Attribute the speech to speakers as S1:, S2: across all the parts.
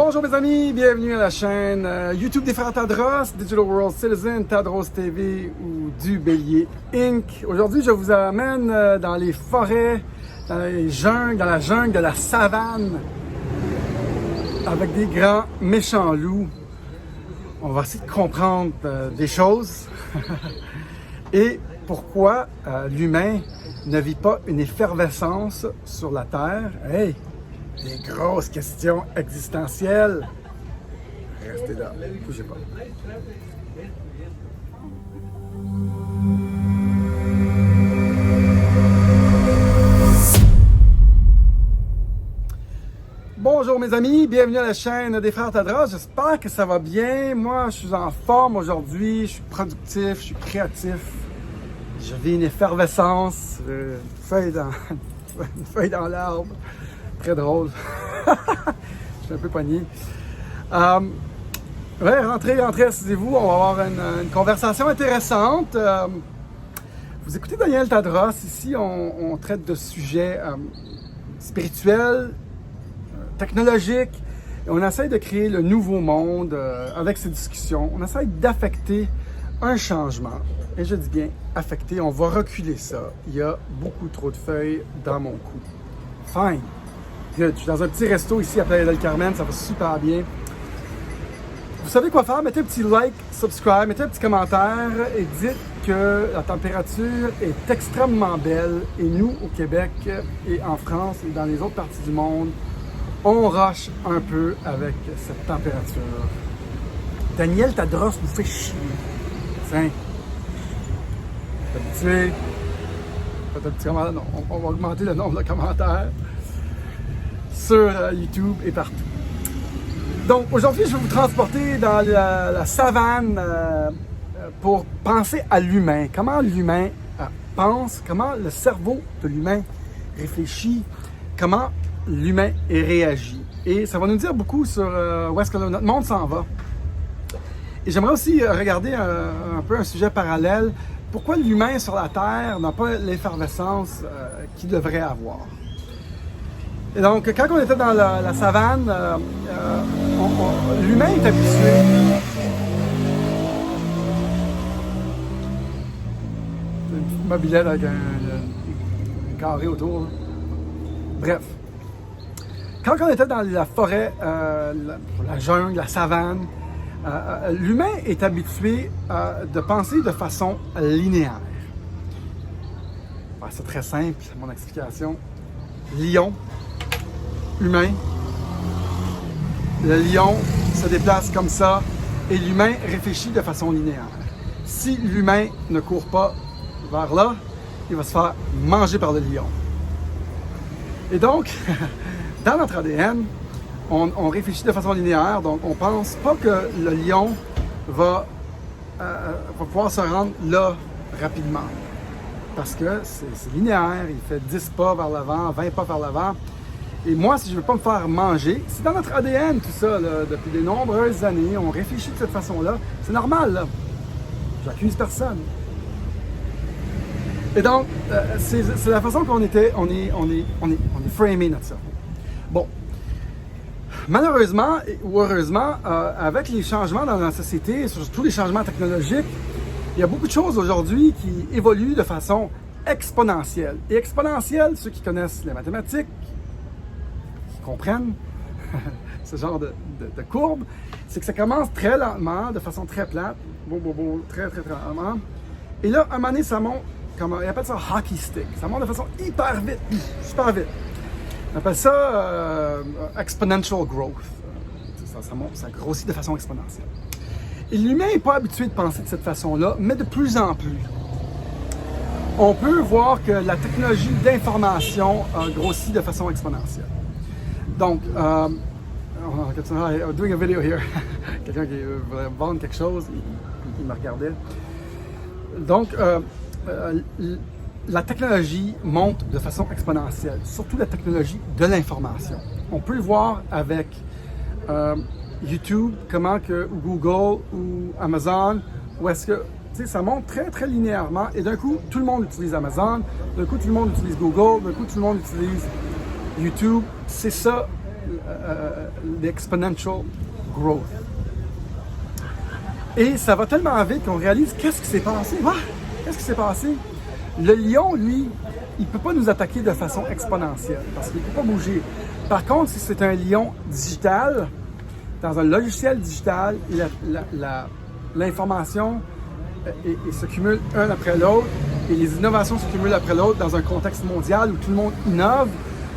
S1: Bonjour mes amis, bienvenue à la chaîne YouTube des frères Tadros, Digital World Citizen, Tadros TV ou du Bélier Inc. Aujourd'hui, je vous amène dans les forêts, dans les jungles, dans la jungle de la savane, avec des grands méchants loups. On va essayer de comprendre des choses et pourquoi l'humain ne vit pas une effervescence sur la Terre. Hey! Des grosses questions existentielles. Restez là, bougez pas. Bonjour mes amis, bienvenue à la chaîne des frères Tadros. J'espère que ça va bien. Moi, je suis en forme aujourd'hui, je suis productif, je suis créatif. Je vis une effervescence, une feuille dans l'arbre. Très drôle. Je suis un peu pogné. Rentrez, asseyez-vous. On va avoir une conversation intéressante. Vous écoutez Daniel Tadros. Ici, on traite de sujets spirituels, technologiques. Et on essaie de créer le nouveau monde avec ces discussions. On essaie d'affecter un changement. Et je dis bien affecter. On va reculer ça. Il y a beaucoup trop de feuilles dans mon cou. Fine. Good. Je suis dans un petit resto ici à Playa del Carmen, ça va super bien. Vous savez quoi faire? Mettez un petit like, subscribe, mettez un petit commentaire et dites que la température est extrêmement belle et nous, au Québec et en France et dans les autres parties du monde, on rush un peu avec cette température. Daniel Tadros nous fait chier. Tiens, habitué. Faites un petit commentaire. Non, on va augmenter le nombre de commentaires sur YouTube et partout. Donc aujourd'hui, je vais vous transporter dans la savane pour penser à l'humain. Comment l'humain pense, comment le cerveau de l'humain réfléchit, comment l'humain réagit. Et ça va nous dire beaucoup sur où est-ce que notre monde s'en va. Et j'aimerais aussi regarder un peu un sujet parallèle. Pourquoi l'humain sur la Terre n'a pas l'effervescence qu'il devrait avoir? Et donc, quand on était dans la savane, l'humain est habitué. Une petite mobilette avec un carré autour. Là. Bref. Quand on était dans la forêt, la jungle, la savane, l'humain est habitué de penser de façon linéaire. C'est très simple, mon explication. Lion. Humain. Le lion se déplace comme ça et l'humain réfléchit de façon linéaire. Si l'humain ne court pas vers là, il va se faire manger par le lion. Et donc, dans notre ADN, on réfléchit de façon linéaire, donc on pense pas que le lion va pouvoir se rendre là rapidement. Parce que c'est linéaire, il fait 10 pas vers l'avant, 20 pas vers l'avant. Et moi, si je ne veux pas me faire manger, c'est dans notre ADN tout ça, là, depuis de nombreuses années, on réfléchit de cette façon-là. C'est normal, là. J'accuse personne. Et donc, c'est la façon qu'on est framé notre cerveau. Bon. Malheureusement ou heureusement, avec les changements dans la société, surtout les changements technologiques, il y a beaucoup de choses aujourd'hui qui évoluent de façon exponentielle. Et exponentielle, ceux qui connaissent les mathématiques, comprennent ce genre de courbe, c'est que ça commence très lentement, de façon très plate, très lentement. Et là, à un moment donné, ça monte, comme ils appellent ça hockey stick, ça monte de façon hyper vite, super vite. On appelle ça exponential growth. Ça monte, ça grossit de façon exponentielle. Et l'humain n'est pas habitué de penser de cette façon-là, mais de plus en plus. On peut voir que la technologie d'information grossit de façon exponentielle. Donc, doing a video here. Quelqu'un qui voulait vendre quelque chose, il me regardait. Donc, la technologie monte de façon exponentielle, surtout la technologie de l'information. On peut le voir avec YouTube, comment que Google ou Amazon, où est-ce que ça monte très très linéairement et d'un coup, tout le monde utilise Amazon, d'un coup, tout le monde utilise Google, d'un coup, tout le monde utilise YouTube. C'est ça l'exponential growth. Et ça va tellement vite qu'on réalise qu'est-ce qui s'est passé. Ah! Qu'est-ce qui s'est passé? Le lion, lui, il ne peut pas nous attaquer de façon exponentielle parce qu'il ne peut pas bouger. Par contre, si c'est un lion digital, dans un logiciel digital, l'information se cumule un après l'autre et les innovations se cumulent après l'autre dans un contexte mondial où tout le monde innove.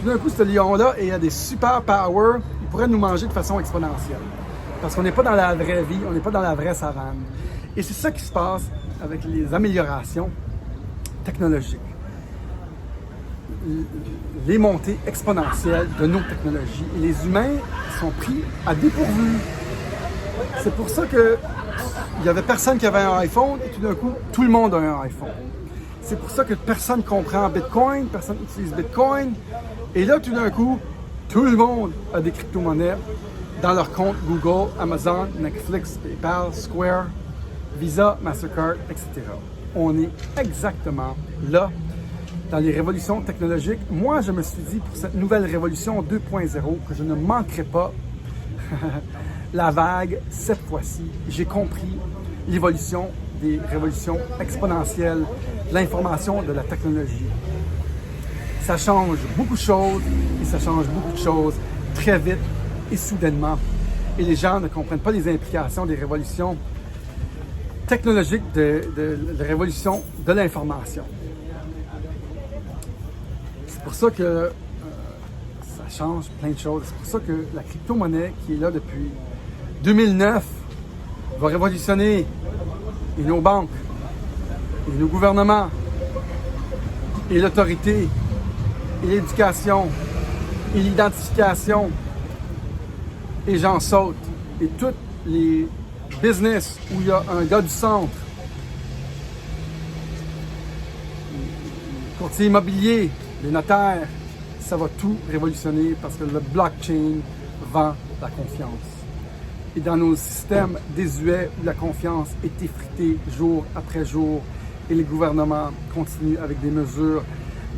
S1: Tout d'un coup, ce lion-là, il a des super powers, il pourrait nous manger de façon exponentielle. Parce qu'on n'est pas dans la vraie vie, on n'est pas dans la vraie savane. Et c'est ça qui se passe avec les améliorations technologiques. Les montées exponentielles de nos technologies. Et les humains sont pris à dépourvu. C'est pour ça qu'il n'y avait personne qui avait un iPhone et tout d'un coup, tout le monde a un iPhone. C'est pour ça que personne ne comprend Bitcoin, personne n'utilise Bitcoin. Et là, tout d'un coup, tout le monde a des crypto-monnaies dans leur compte Google, Amazon, Netflix, PayPal, Square, Visa, Mastercard, etc. On est exactement là dans les révolutions technologiques. Moi, je me suis dit pour cette nouvelle révolution 2.0 que je ne manquerai pas la vague cette fois-ci. J'ai compris l'évolution des révolutions exponentielles, l'information, de la technologie. Ça change beaucoup de choses et ça change beaucoup de choses très vite et soudainement. Et les gens ne comprennent pas les implications des révolutions technologiques, de révolution de l'information. C'est pour ça que ça change plein de choses. C'est pour ça que la crypto-monnaie qui est là depuis 2009 va révolutionner et nos banques, et nos gouvernements, et l'autorité, et l'éducation, et l'identification, et j'en saute, et tous les business où il y a un gars du centre, les courtiers immobiliers, les notaires, ça va tout révolutionner parce que le blockchain vend la confiance. Et dans nos systèmes désuets où la confiance est effritée jour après jour et les gouvernements continuent avec des mesures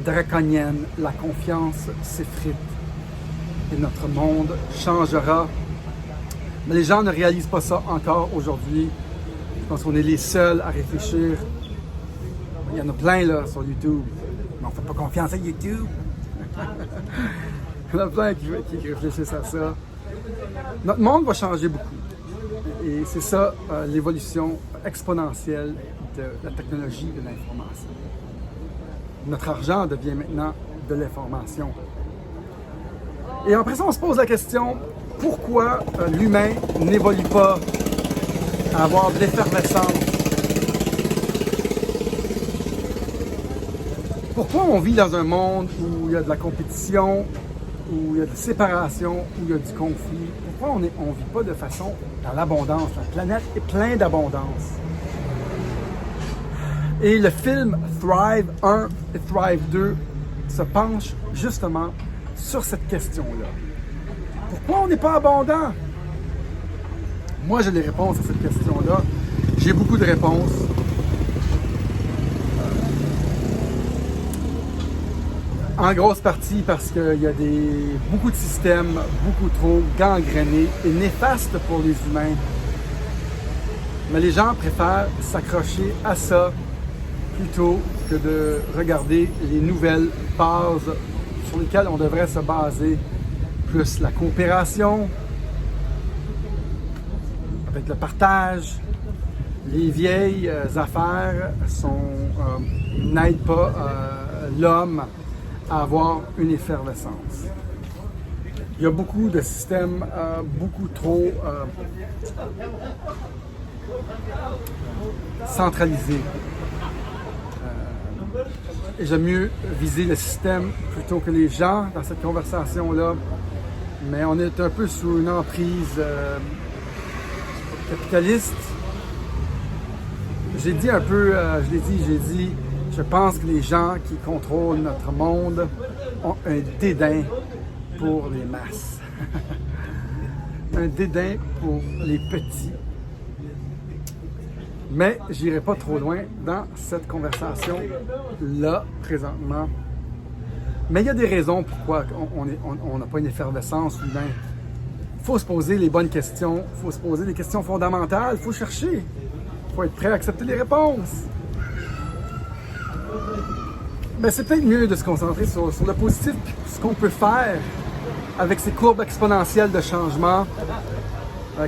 S1: draconiennes, la confiance s'effrite et notre monde changera. Mais les gens ne réalisent pas ça encore aujourd'hui. Je pense qu'on est les seuls à réfléchir. Il y en a plein là sur YouTube, mais on ne fait pas confiance à YouTube. Il y en a plein qui réfléchissent à ça. Notre monde va changer beaucoup. Et c'est ça l'évolution exponentielle de la technologie de l'information. Notre argent devient maintenant de l'information. Et après ça, on se pose la question, pourquoi l'humain n'évolue pas à avoir de l'effervescence? Pourquoi on vit dans un monde où il y a de la compétition, où il y a de la séparation, où il y a du conflit? Pourquoi on ne vit pas de façon dans l'abondance? La planète est pleine d'abondance. Et le film Thrive 1 et Thrive 2 se penche justement sur cette question-là. Pourquoi on n'est pas abondant? Moi, j'ai les réponses à cette question-là. J'ai beaucoup de réponses. En grosse partie parce qu'il y a beaucoup de systèmes, beaucoup trop gangrénés et néfastes pour les humains. Mais les gens préfèrent s'accrocher à ça plutôt que de regarder les nouvelles bases sur lesquelles on devrait se baser. Plus la coopération, avec le partage. Les vieilles affaires n'aident pas l'homme à avoir une effervescence. Il y a beaucoup de systèmes beaucoup trop centralisés. Et j'aime mieux viser le système plutôt que les gens dans cette conversation-là. Mais on est un peu sous une emprise capitaliste. J'ai dit un peu, je pense que les gens qui contrôlent notre monde ont un dédain pour les masses. Un dédain pour les petits. Mais j'irai pas trop loin dans cette conversation-là, présentement. Mais il y a des raisons pourquoi on n'a pas une effervescence humaine. Il faut se poser les bonnes questions, il faut se poser des questions fondamentales, il faut chercher, il faut être prêt à accepter les réponses. Mais c'est peut-être mieux de se concentrer sur le positif, ce qu'on peut faire avec ces courbes exponentielles de changement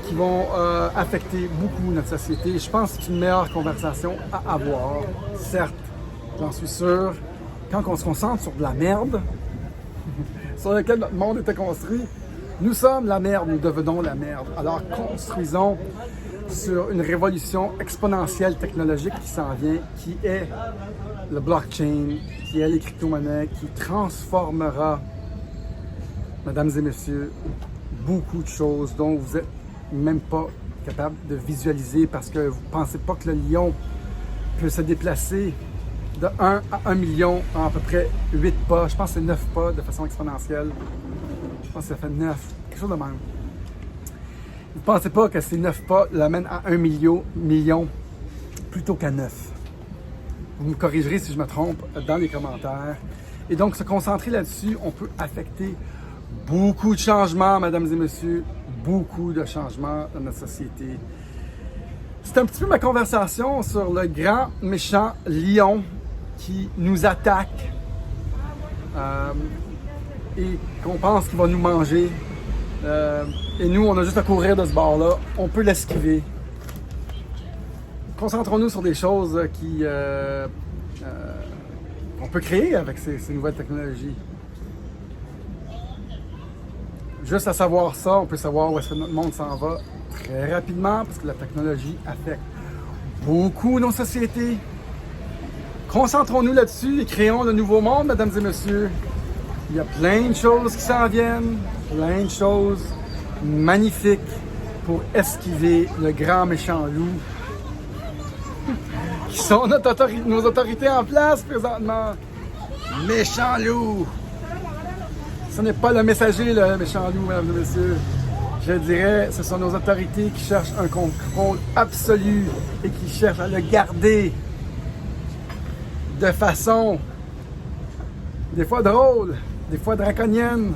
S1: qui vont affecter beaucoup notre société. Je pense que c'est une meilleure conversation à avoir. Certes, j'en suis sûr, quand on se concentre sur de la merde, sur laquelle notre monde était construit, nous sommes la merde, nous devenons la merde. Alors construisons sur une révolution exponentielle technologique qui s'en vient, qui est le blockchain, qui est les crypto-monnaies, qui transformera, mesdames et messieurs, beaucoup de choses dont vous n'êtes même pas capable de visualiser parce que vous ne pensez pas que le lion peut se déplacer de 1 à 1 million en à peu près 8 pas. Je pense que c'est 9 pas de façon exponentielle. Je pense que ça fait 9, quelque chose de même. Vous ne pensez pas que ces 9 pas l'amènent à 1 million plutôt qu'à 9. Vous me corrigerez si je me trompe dans les commentaires. Et donc, se concentrer là-dessus, on peut affecter beaucoup de changements, mesdames et messieurs, beaucoup de changements dans notre société. C'est un petit peu ma conversation sur le grand méchant lion qui nous attaque et qu'on pense qu'il va nous manger. Et nous, on a juste à courir de ce bord-là. On peut l'esquiver. Concentrons-nous sur des choses qu'on peut créer avec ces nouvelles technologies. Juste à savoir ça, on peut savoir où est-ce que notre monde s'en va très rapidement parce que la technologie affecte beaucoup nos sociétés. Concentrons-nous là-dessus et créons le nouveau monde, mesdames et messieurs. Il y a plein de choses qui s'en viennent, plein de choses magnifiques pour esquiver le grand méchant loup qui sont nos autorités en place présentement. Méchant loup! Ce n'est pas le messager, le méchant loup, mesdames et messieurs. Je dirais, ce sont nos autorités qui cherchent un contrôle absolu et qui cherchent à le garder de façon des fois drôle, des fois draconienne.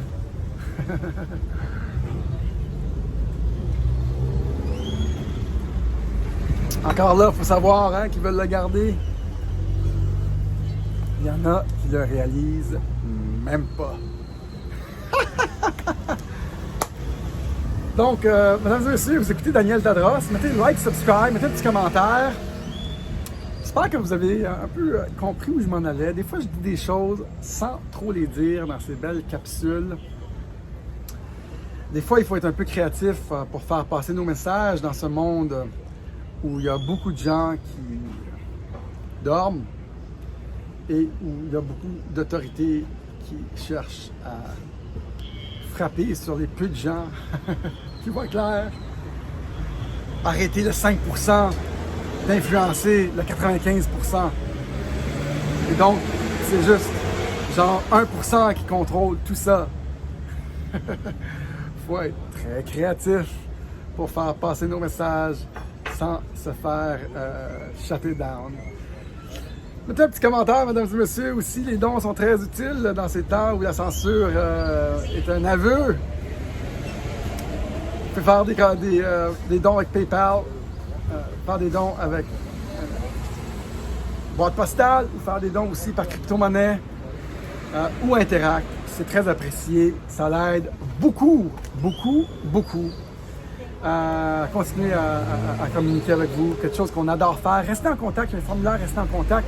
S1: Encore là, il faut savoir qu'ils veulent le garder. Il y en a qui le réalisent même pas. Donc, mesdames et messieurs, vous écoutez Daniel Tadros. Mettez like, subscribe, mettez un petit commentaire. J'espère que vous avez un peu compris où je m'en allais. Des fois, je dis des choses sans trop les dire dans ces belles capsules. Des fois, il faut être un peu créatif pour faire passer nos messages dans ce monde où il y a beaucoup de gens qui dorment et où il y a beaucoup d'autorités qui cherchent à frapper sur les peu de gens qui voient clair. Arrêter le 5% d'influencer le 95%. Et donc, c'est juste genre 1% qui contrôle tout ça. Faut être très créatif pour faire passer nos messages sans se faire shutter down. Mettez un petit commentaire, mesdames et messieurs. Aussi, les dons sont très utiles dans ces temps où la censure est un aveu. Vous pouvez faire des dons avec PayPal, faire des dons avec boîte postale, ou faire des dons aussi par crypto-monnaie ou Interact. C'est très apprécié. Ça l'aide beaucoup, beaucoup, beaucoup à continuer à communiquer avec vous. Quelque chose qu'on adore faire. Restez en contact. Il y a un formulaire, restez en contact.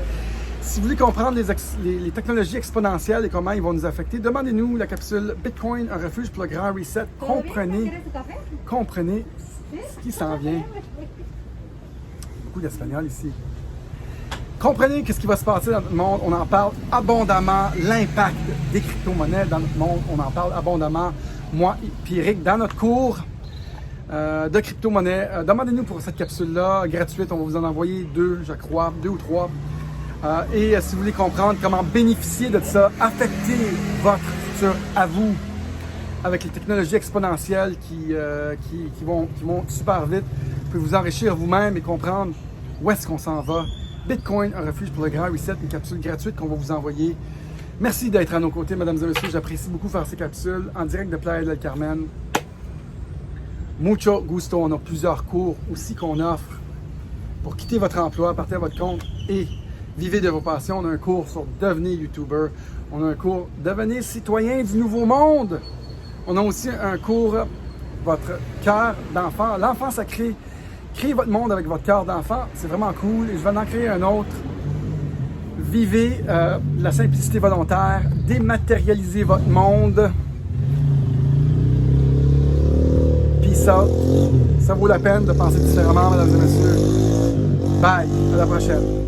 S1: Si vous voulez comprendre les technologies exponentielles et comment ils vont nous affecter, demandez-nous la capsule Bitcoin, un refuge pour le grand reset. Comprenez ce qui s'en vient. Beaucoup d'espagnol ici. Comprenez ce qui va se passer dans notre monde. On en parle abondamment. L'impact des crypto-monnaies dans notre monde. On en parle abondamment. Moi et Eric, dans notre cours de crypto-monnaies. Demandez-nous pour cette capsule-là, gratuite. On va vous en envoyer 2, je crois, 2 ou 3. Et si vous voulez comprendre comment bénéficier de ça, affecter votre futur à vous avec les technologies exponentielles qui vont super vite, vous pouvez vous enrichir vous-même et comprendre où est-ce qu'on s'en va. Bitcoin, un refuge pour le grand reset, une capsule gratuite qu'on va vous envoyer. Merci d'être à nos côtés, mesdames et messieurs. J'apprécie beaucoup faire ces capsules en direct de Playa del Carmen. Mucho gusto. On a plusieurs cours aussi qu'on offre pour quitter votre emploi, partir à votre compte et vivre de vos passions. On a un cours sur devenir YouTuber. On a un cours devenir citoyen du nouveau monde. On a aussi un cours votre cœur d'enfant. L'enfant sacré. Créez votre monde avec votre cœur d'enfant. C'est vraiment cool. Et je vais en créer un autre. Vivez la simplicité volontaire. Dématérialisez votre monde. Peace out. Ça vaut la peine de penser différemment, mesdames et messieurs. Bye. À la prochaine.